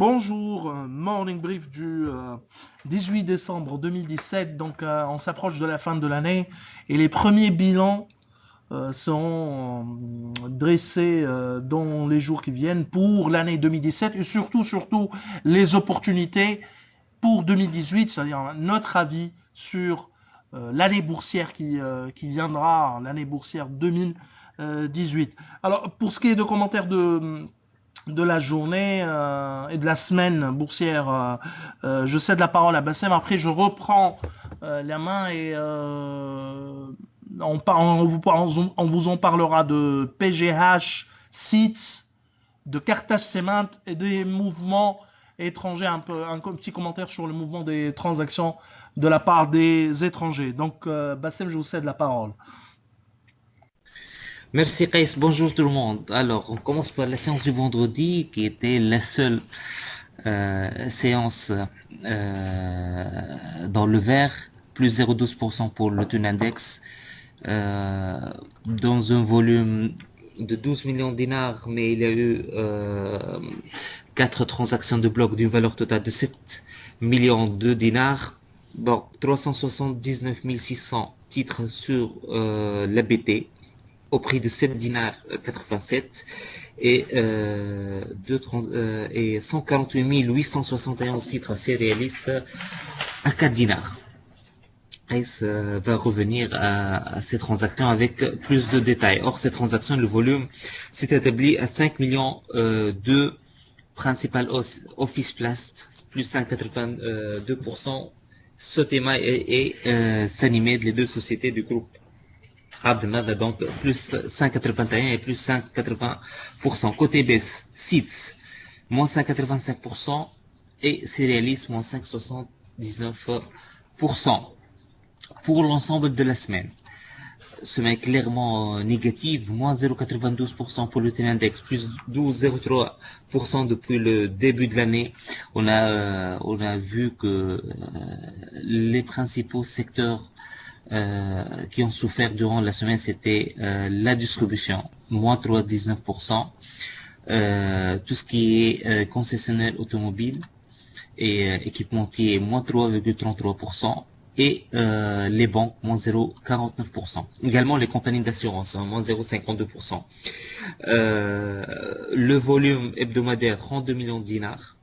Bonjour, morning brief du 18 décembre 2017. Donc, on s'approche de la fin de l'année et les premiers bilans seront dressés dans les jours qui viennent pour l'année 2017 et surtout les opportunités pour 2018, c'est-à-dire notre avis sur l'année boursière qui viendra, l'année boursière 2018. Alors, pour ce qui est de commentaires de la journée et de la semaine boursière, je cède la parole à Bassem. Après, je reprends la main et on vous en parlera de PGH, SITS, de Carthage Cement et des mouvements étrangers. Un petit commentaire sur le mouvement des transactions de la part des étrangers. Donc, Bassem, je vous cède la parole. Merci Kais, bonjour tout le monde. Alors, on commence par la séance du vendredi qui était la seule séance dans le vert, plus 0,12% pour le Tun Index, dans un volume de 12 millions de dinars, mais il y a eu 4 transactions de blocs d'une valeur totale de 7 millions de dinars. Bon, 379 600 titres sur la BT au prix de 7 dinars 87 et 148 871 titres à Céréalis à 4 dinars. Ace va revenir à ces transactions avec plus de détails. Or, ces transactions, le volume s'est établi à 5 millions de principal office plast, plus 5,82%, Sotema et Sanimed, les deux sociétés du groupe Abdelnada, donc plus 5,81 et plus 5,80%. Côté baisse, SITS, moins 5,85% et Céréalis, moins 5,79%. Pour l'ensemble de la semaine, semaine clairement négative, moins 0,92% pour le Index, plus 12,03% depuis le début de l'année. On a vu que les principaux secteurs qui ont souffert durant la semaine, c'était la distribution, moins 3,19%, tout ce qui est concessionnaire automobile et équipementier, moins 3,33%, et les banques, moins 0,49%. Également les compagnies d'assurance, moins 0,52%. Le volume hebdomadaire, 32 millions de dinars.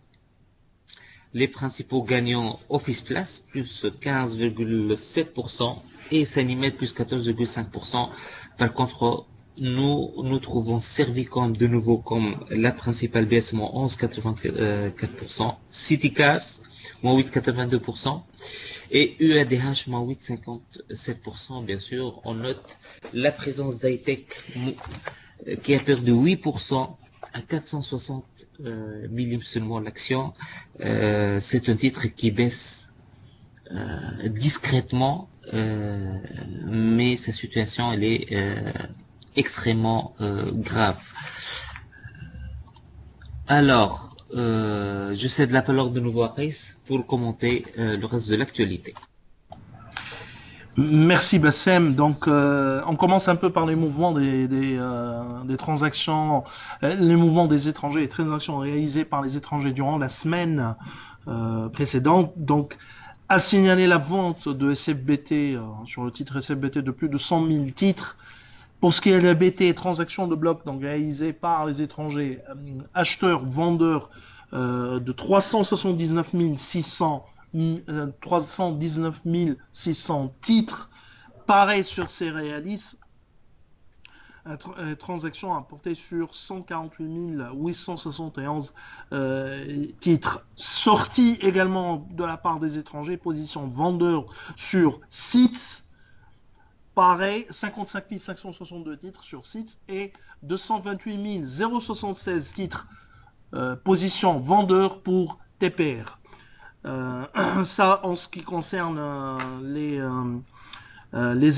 Les principaux gagnants, Office Place, plus 15,7%, et Sanimed, plus 14,5%. Par contre, nous trouvons Servicom de nouveau comme la principale baisse, moins 11,84%. Citycars, moins 8,82%. Et UADH, moins 8,57%. Bien sûr, on note la présence d'Hightech qui a perdu 8%. À 460 millimes seulement l'action. C'est un titre qui baisse discrètement, mais sa situation elle est extrêmement grave. Alors, je cède la parole de nouveau à Reis pour commenter le reste de l'actualité. Merci Bassem. Donc, on commence un peu par les mouvements des transactions, les mouvements des étrangers, les transactions réalisées par les étrangers durant la semaine précédente. Donc, à signaler la vente de SFBT sur le titre SFBT de plus de 100 000 titres. Pour ce qui est de la BT, transactions de blocs donc réalisées par les étrangers, acheteurs, vendeurs de 379 600 titres. Pareil sur Céréalis, transaction apportée sur 148 871 titres. Sortie également de la part des étrangers, position vendeur sur SITS. Pareil, 55 562 titres sur SITS et 228 076 titres position vendeur pour TPR. Ça en ce qui concerne les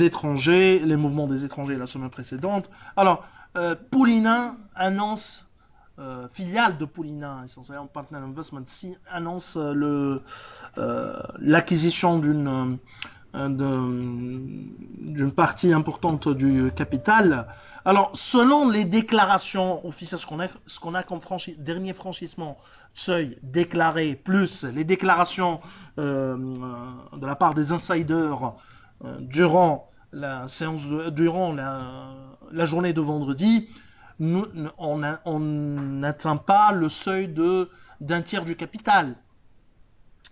étrangers, les mouvements des étrangers la semaine précédente. Alors, Poulina annonce, filiale de Poulina, essentiellement Partner Investment, annonce l'acquisition d'une d'une partie importante du capital. Alors, selon les déclarations officielles, ce qu'on a comme dernier franchissement seuil déclaré, plus les déclarations de la part des insiders durant la séance, durant la journée de vendredi, on n'atteint pas le seuil d'un tiers du capital.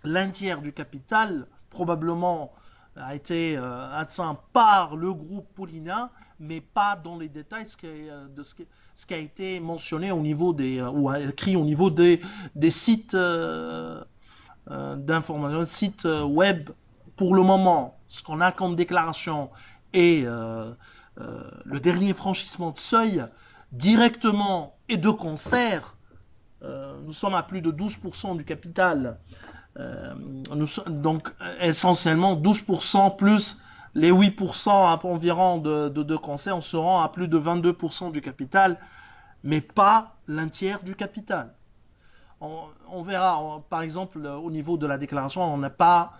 L'un tiers du capital, probablement, a été atteint par le groupe Paulina, mais pas dans les détails de ce qui a été mentionné au niveau ou écrit au niveau des sites d'information, sites web. Pour le moment, ce qu'on a comme déclaration est le dernier franchissement de seuil, directement et de concert. Nous sommes à plus de 12% du capital. Donc essentiellement 12% plus les 8% environ de concert, on se rend à plus de 22% du capital, mais pas l'un tiers du capital. On verra, par exemple, au niveau de la déclaration, on n'a pas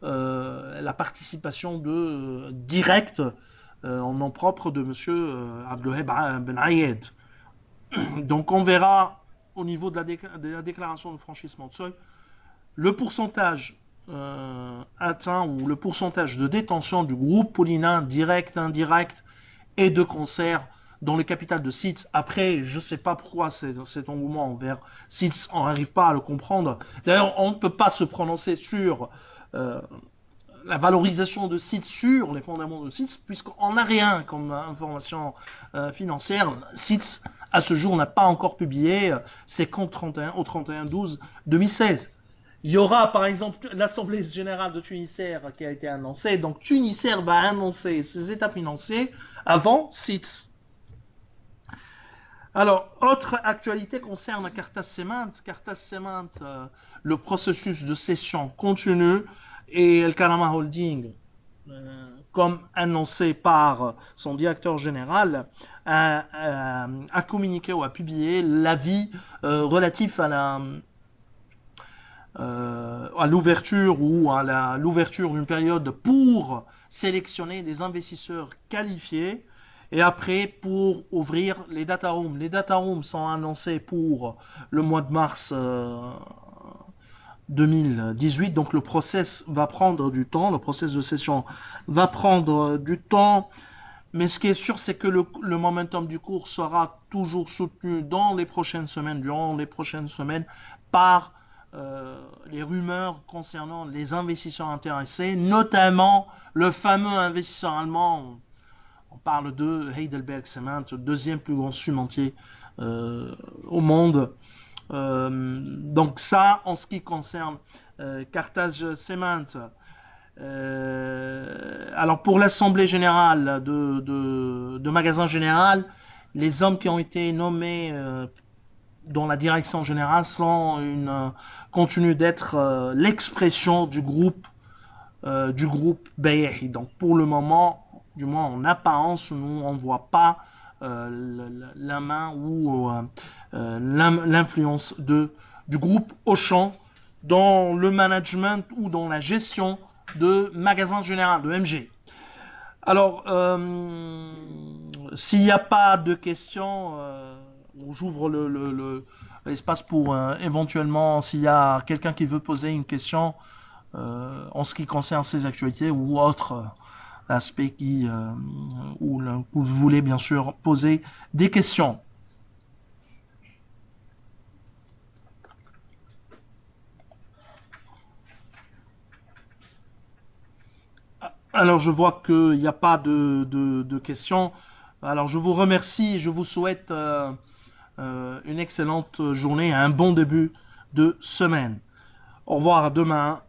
la participation directe en nom propre de M. Abdelwaheb Ben Ayed. Donc on verra au niveau de la déclaration de franchissement de seuil le pourcentage atteint ou le pourcentage de détention du groupe Paulina, direct, indirect et de concert dans le capital de SITS. Après, je ne sais pas pourquoi cet engouement envers SITS, on n'arrive pas à le comprendre. D'ailleurs, on ne peut pas se prononcer sur la valorisation de SITS, sur les fondements de SITS, puisqu'on n'a rien comme information financière. SITS, à ce jour, n'a pas encore publié ses comptes au 31/12/2016. Il y aura par exemple l'Assemblée générale de Tunisair qui a été annoncée. Donc Tunisair va annoncer ses états financiers avant SITS. Alors, autre actualité concerne Cartas Cement. Cartas Cement, le processus de cession continue et El Karama Holding, comme annoncé par son directeur général, a communiqué ou a publié l'avis relatif à l'ouverture ou à l'ouverture d'une période pour sélectionner des investisseurs qualifiés et après pour ouvrir les data rooms. Les data rooms sont annoncés pour le mois de mars 2018, donc le process va prendre du temps, le process de session va prendre du temps, mais ce qui est sûr, c'est que le momentum du cours sera toujours soutenu dans les prochaines semaines, durant les prochaines semaines, par les rumeurs concernant les investisseurs intéressés, notamment le fameux investisseur allemand, on parle de Heidelberg Cement, le deuxième plus grand cimentier au monde. Donc ça, en ce qui concerne Carthage Cement. Alors pour l'Assemblée générale de Magasin Général, les hommes qui ont été nommés dans la direction générale continuent d'être l'expression du groupe Bayehi. Donc pour le moment, du moins en apparence, nous on ne voit pas la main ou l'influence du groupe Auchan dans le management ou dans la gestion de Magasin Général, de MG. Alors, s'il n'y a pas de questions, j'ouvre l'espace pour éventuellement, s'il y a quelqu'un qui veut poser une question en ce qui concerne ces actualités ou autre aspect où vous voulez bien sûr poser des questions. Alors je vois qu'il n'y a pas de questions. Alors je vous remercie et je vous souhaite une excellente journée, un bon début de semaine. Au revoir, à demain.